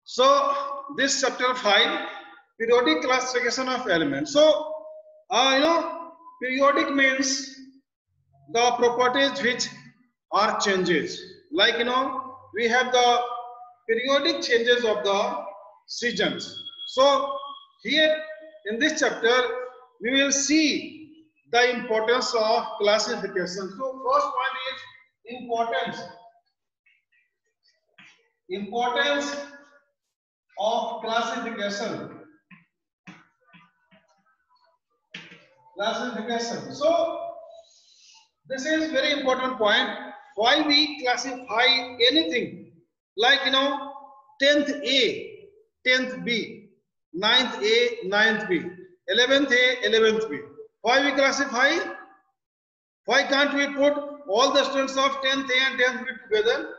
So this chapter 5, periodic classification of elements. So periodic means the properties which are changes. Like we have the periodic changes of the seasons. So here in this chapter we will see the importance of classification. So first point is importance of classification. So this is very important point. Why we classify anything like 10th A, 10th B, 9th A, 9th B, 11th A, 11th B. Why we classify? Why can't we put all the students of 10th A and 10th B together?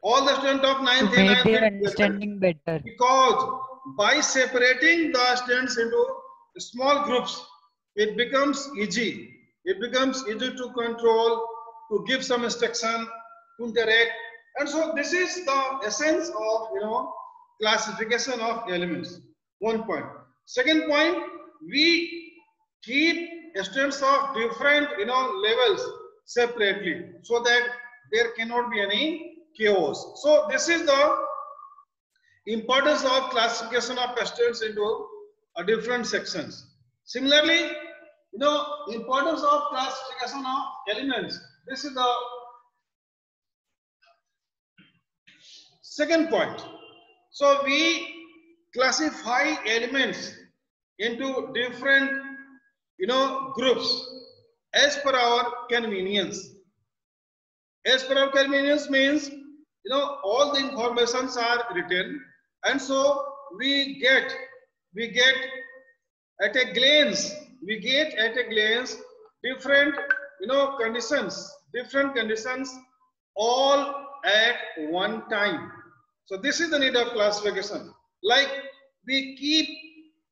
All the students of 9th A, 9th B together? Understanding better. Because by separating the students into small groups, it becomes easy. It becomes easy to control, to give some instruction, to interact. And so this is the essence of classification of elements. One point. Second point, we keep students of different levels separately so that there cannot be any chaos. So this is the importance of classification of students into different sections. Similarly, importance of classification of elements. This is the second point. So we classify elements into different groups as per our convenience. As per our convenience means all the informations are written, and so we get at a glance different conditions all at one time. So this is the need of classification. Like we keep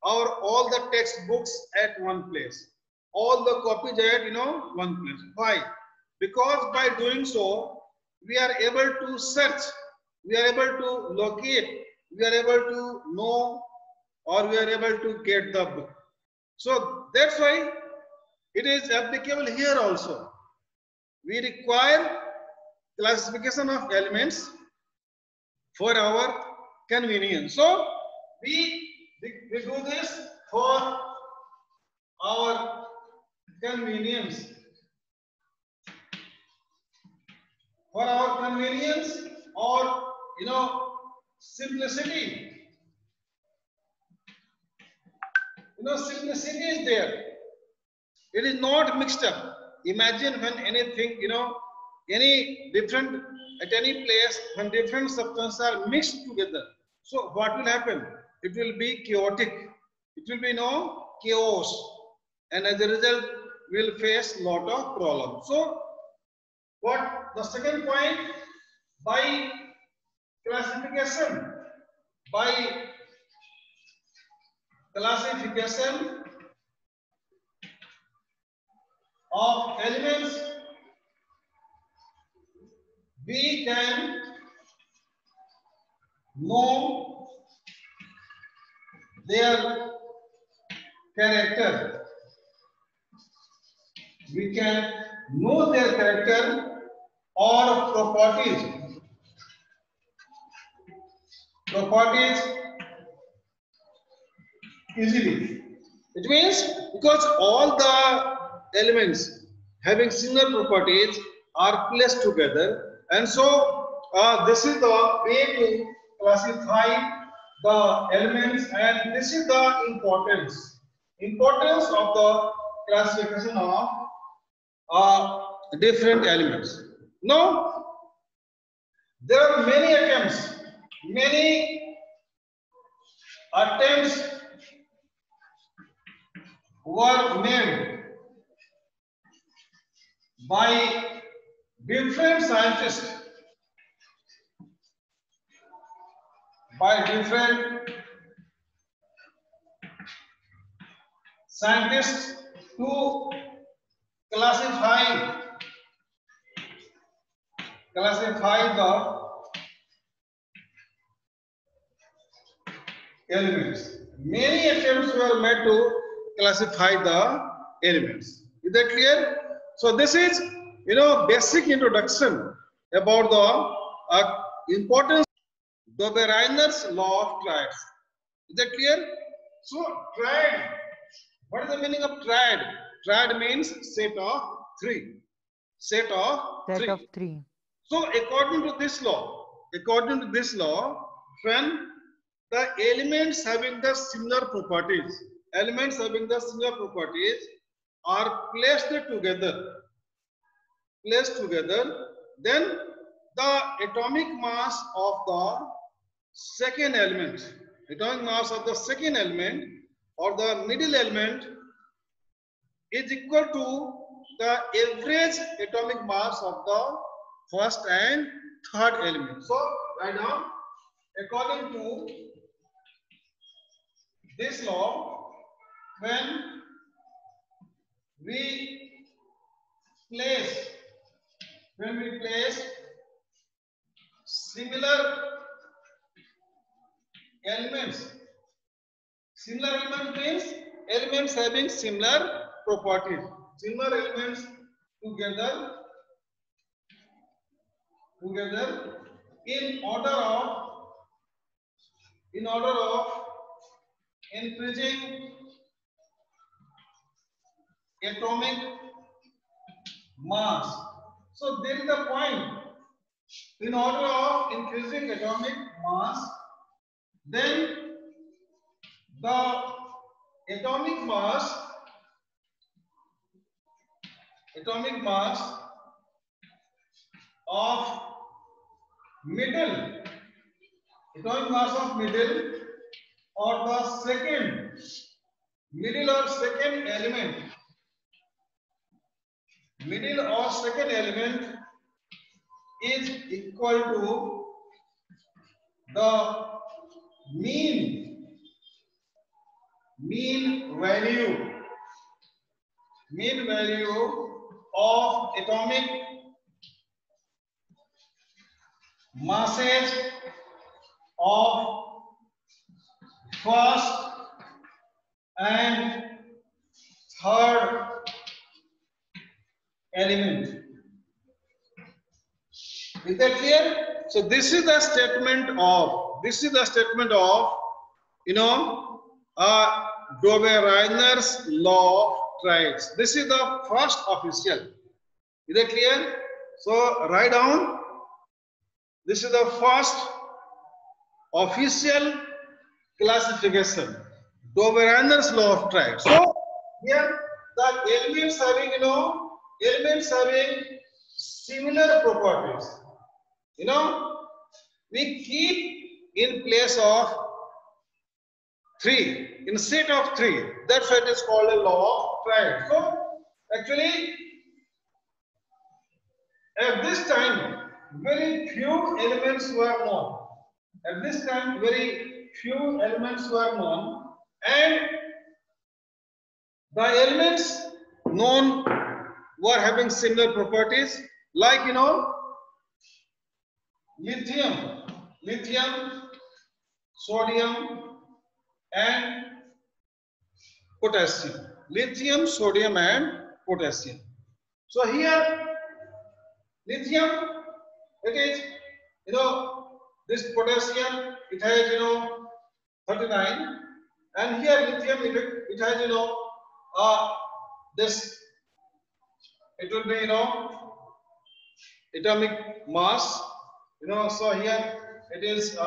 all the textbooks at one place, all the copies at one place. Why? Because by doing so we are able to search, we are able to locate, we are able to know, or we are able to get the book. So that's why it is applicable here also. We require classification of elements for our convenience. So we do this for our convenience. For our convenience or simplicity. Simplicity is there. It is not mixed up. Imagine when anything, any different at any place, when different substances are mixed together. So what will happen? It will be chaotic. It will be chaos, and as a result, we will face lot of problems. So what the second point, by classification of elements, we can know their character. We can know their character or properties easily. It means because all the elements having similar properties are placed together, and so this is the way to classify the elements, and this is the importance of the classification of different elements. Now there are many attempts were made by different scientists, to classify the elements. Many attempts were made to classify the elements. Is that clear? So this is, basic introduction about the importance of the Reiner's law of triads. Is that clear? So triad. What is the meaning of triad? Triad means set of three. Set of three. So according to this law, when the elements having the similar properties are placed together, then the atomic mass of the second element, or the middle element is equal to the average atomic mass of the first and third element. So write down, according to this law, when we place similar elements means elements having similar properties, similar elements together in order of increasing atomic mass. So there is a point, in order of increasing atomic mass, then the atomic mass of middle or the second element is equal to the mean value of atomic masses of first and third element. Is that clear? So this is the statement of Dove-Reiner's law of triads. This is the first official. Is that clear? So write down, this is the first official classification, Dove-Reiner's law of triads. So here the elements having similar properties, we keep in place of three, in set of three. That's why it is called a law of triad. So actually at this time very few elements were known. And the elements known were having similar properties, like lithium, sodium and potassium. So here lithium, it is, this potassium, it has 39, and here lithium, it has this, it will be atomic mass, so here it is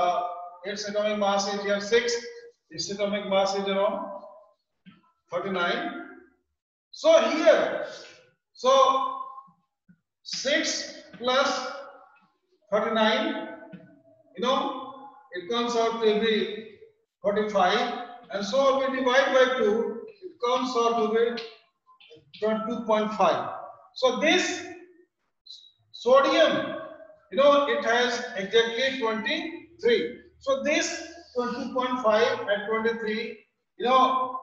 its atomic mass is here 6, its atomic mass is 39. So here, 6 plus 39, it comes out to be 45, and so we divide by 2, it comes out to be 22.5. So this sodium, it has exactly 23. So this 22.5 and 23, they are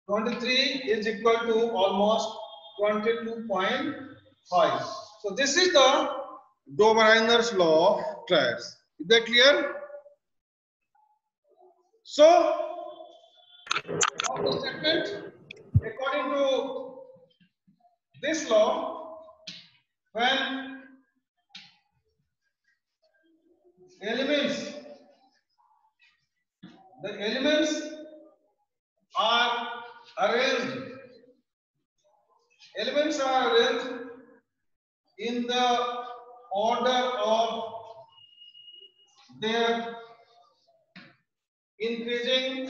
23 is equal to almost 22.5. So this is the Dove-Reiner's law of triads. Is that clear? So, of the statement, according to this law, when the elements are arranged in the order of their increasing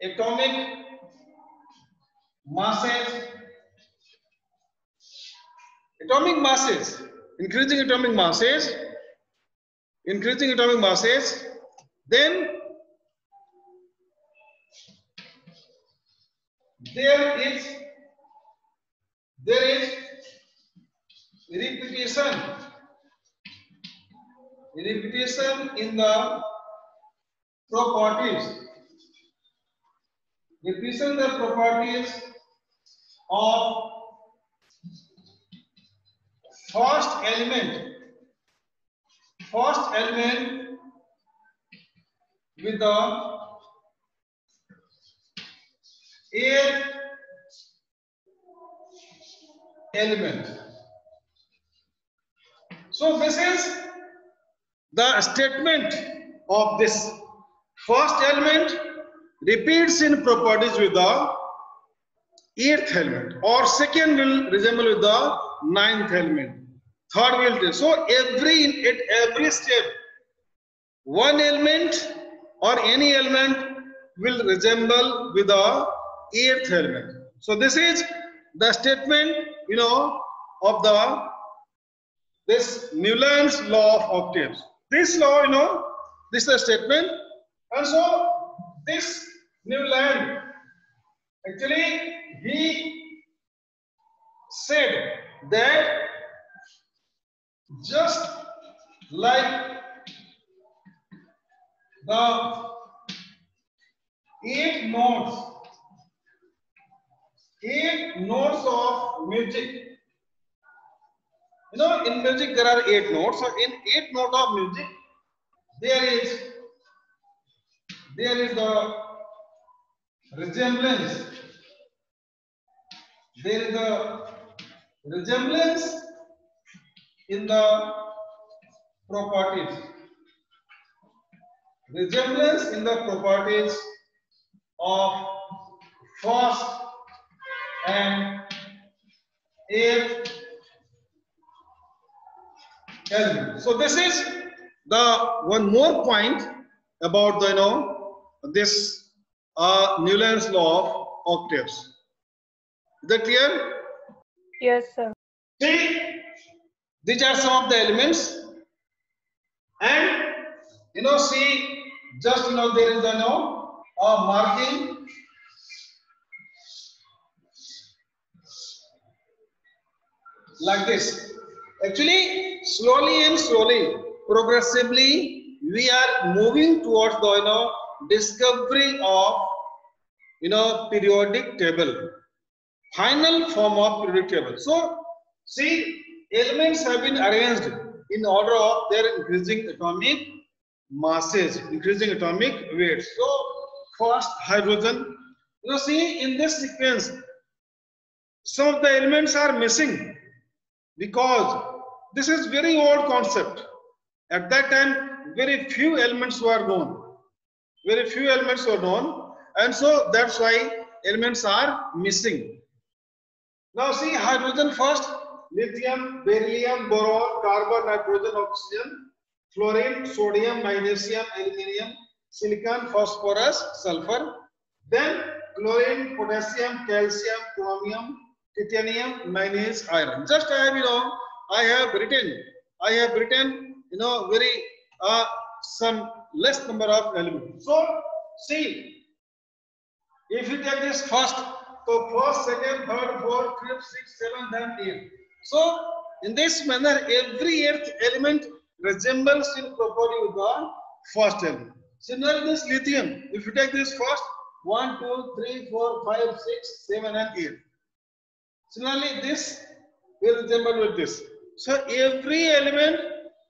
atomic masses, increasing atomic masses, then there is repetition in the properties. Repetition the properties of first element with the eighth element. So this is the statement of this. First element repeats in properties with the eighth element, or second will resemble with the ninth element, third will do. So at every step, one element or any element will resemble with the eighth element. So this is the statement, of this Newland's law of octaves. This law, this is the statement, and so this Newland, actually, he said that just like the 8 notes of music. In music there are 8 notes. So in 8 notes of music, there is the resemblance. There is the resemblance in the properties. Resemblance in the properties of first and eighth element. So this is the one more point about the this Newland's law of octaves. Is that clear? Yes, sir. See, these are some of the elements, and see, just there is a marking like this. Actually, slowly, progressively, we are moving towards the discovery of periodic table, final form of periodic table. So see, elements have been arranged in order of their increasing atomic masses, increasing atomic weights. So first hydrogen, see, in this sequence some of the elements are missing, because this is very old concept. At that time, very few elements were known. And so that's why elements are missing. Now see, hydrogen first: lithium, beryllium, boron, carbon, nitrogen, oxygen, fluorine, sodium, magnesium, aluminium, silicon, phosphorus, sulfur. Then chlorine, potassium, calcium, chromium, titanium, manganese, iron. Just I have written very some less number of elements. So see, if you take this first, so first, second, third, fourth, fifth, sixth, seventh, and eighth. So in this manner, every eighth element resembles in property with the first element. Similarly, this lithium, if you take this first, 1, 2, 3, 4, 5, 6, 7, and 8. Similarly, this will resemble with this. So every element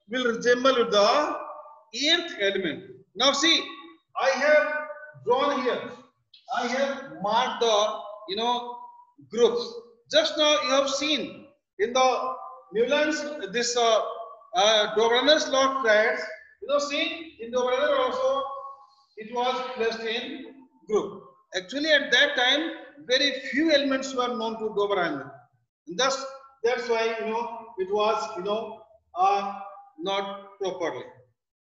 will resemble with the eighth element. Now see, I have drawn here. I have marked the groups. Just now you have seen in the Newland's this Dobrunner's law threads. See in Dobrunner also it was placed in group. Actually, at that time, very few elements were known to Dobrunner. That's why it was not properly.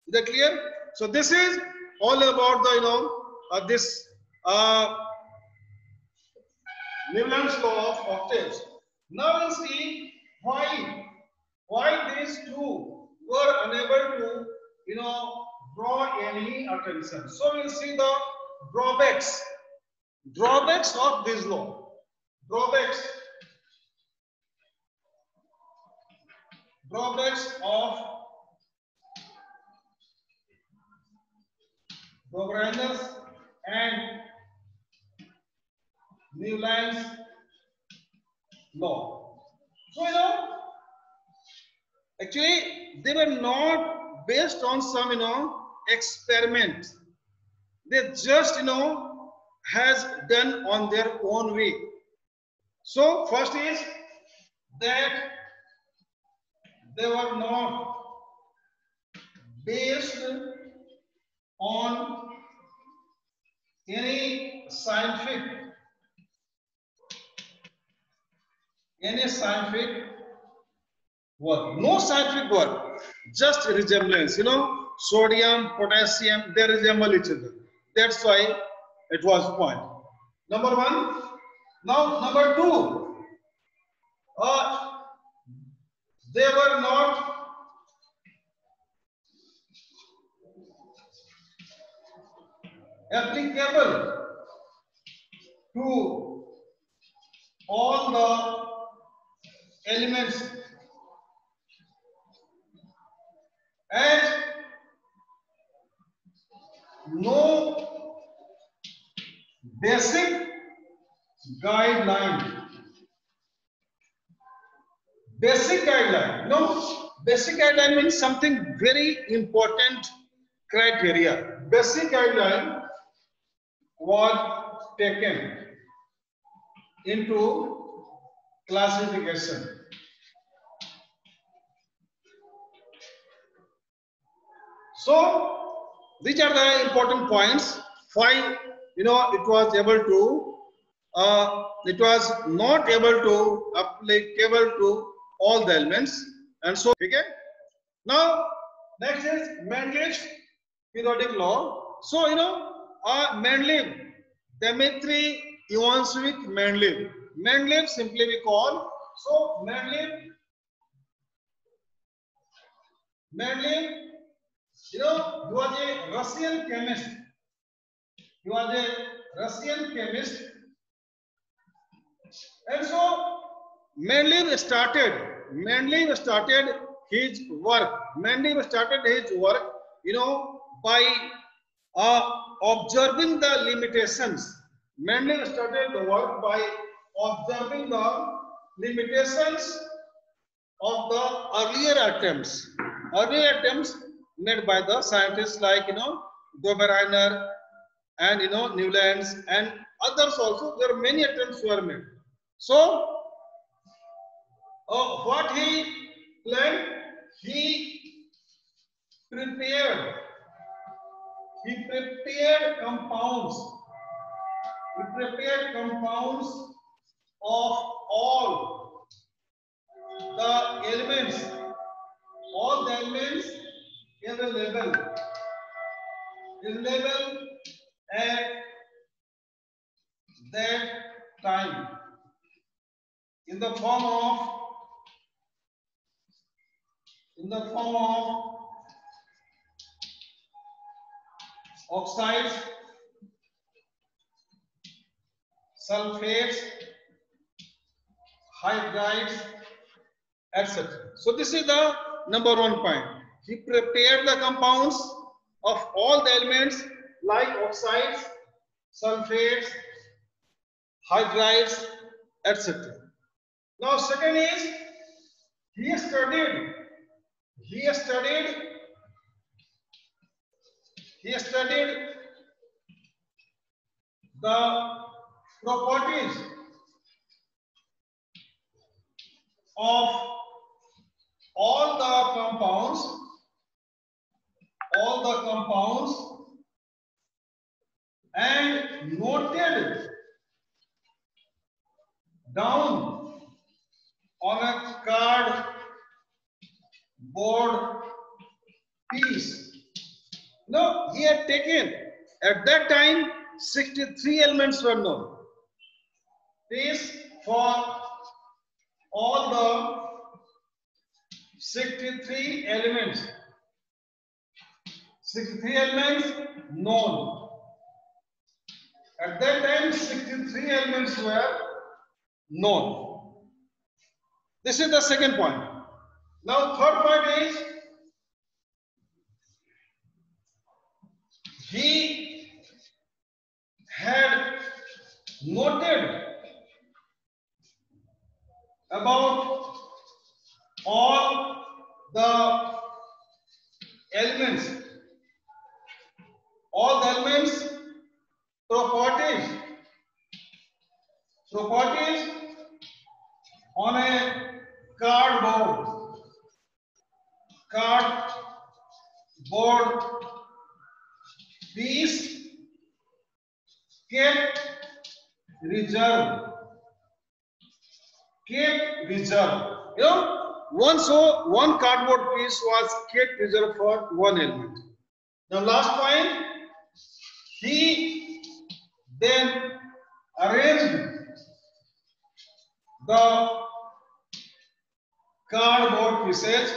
Is that clear? So this is all about the this Newland's law of octaves. Now we'll see why these two were unable to draw any attention. So we'll see the drawbacks of this law. Drawbacks of Dobrunner's and Newland's law. So actually they were not based on some experiment. They just has done on their own way. So first is that they were not based on any scientific work. No scientific work, just resemblance. Sodium, potassium, they resemble each other. That's why it was point. Number one. Now number two. They were not applicable to all the elements, and no basic guideline. Basic guideline means something very important criteria. Basic guideline was taken into classification. So these are the important points. Why it was able to it was not able to applicable to all the elements, and so okay. Now next is Mendeleev's periodic law. So Mendeleev, Dmitry Ivanovich Mendeleev. Mendeleev simply we call. So Mendeleev, he was a Russian chemist. And so Mendeleev started his work. By observing the limitations. Mendeleev started the work by observing the limitations of the earlier attempts made by the scientists like Dobrunner and Newlands and others also. There are many attempts were made. So what he planned, he prepared compounds. He prepared compounds of all the elements available at that time in the form of oxides, sulfates, hydrides, etc. So this is the number one point. He prepared the compounds of all the elements like oxides, sulfates, hydrides, etc. Now second is he studied the properties of all the compounds and noted down on a cardboard piece. No, he had taken, at that time 63 elements were known. This for all the 63 elements known. At that time 63 elements were known. This is the second point. Now third point is he had noted about all the elements properties on a cardboard piece kept reserve. You know, one cardboard piece was kept reserved for one element. Now last point, he then arranged the cardboard pieces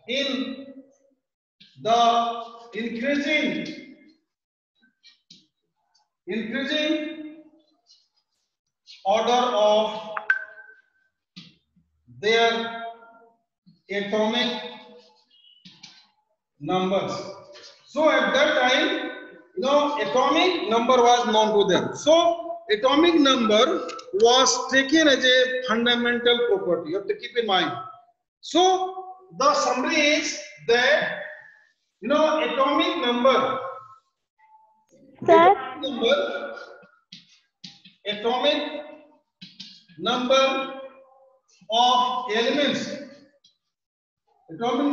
in the increasing order of their atomic numbers. So at that time, you know, atomic number was known to them. So atomic number was taken as a fundamental property. You have to keep in mind. So the summary is that, you know, atomic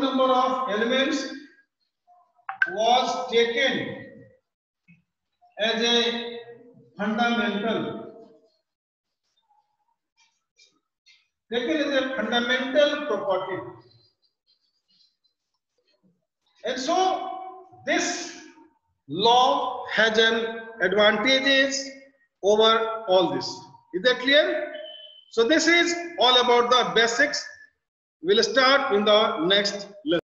number of elements was taken as a fundamental property. And so this law has an advantages over all this. Is that clear? So this is all about the basics. We'll start in the next lesson.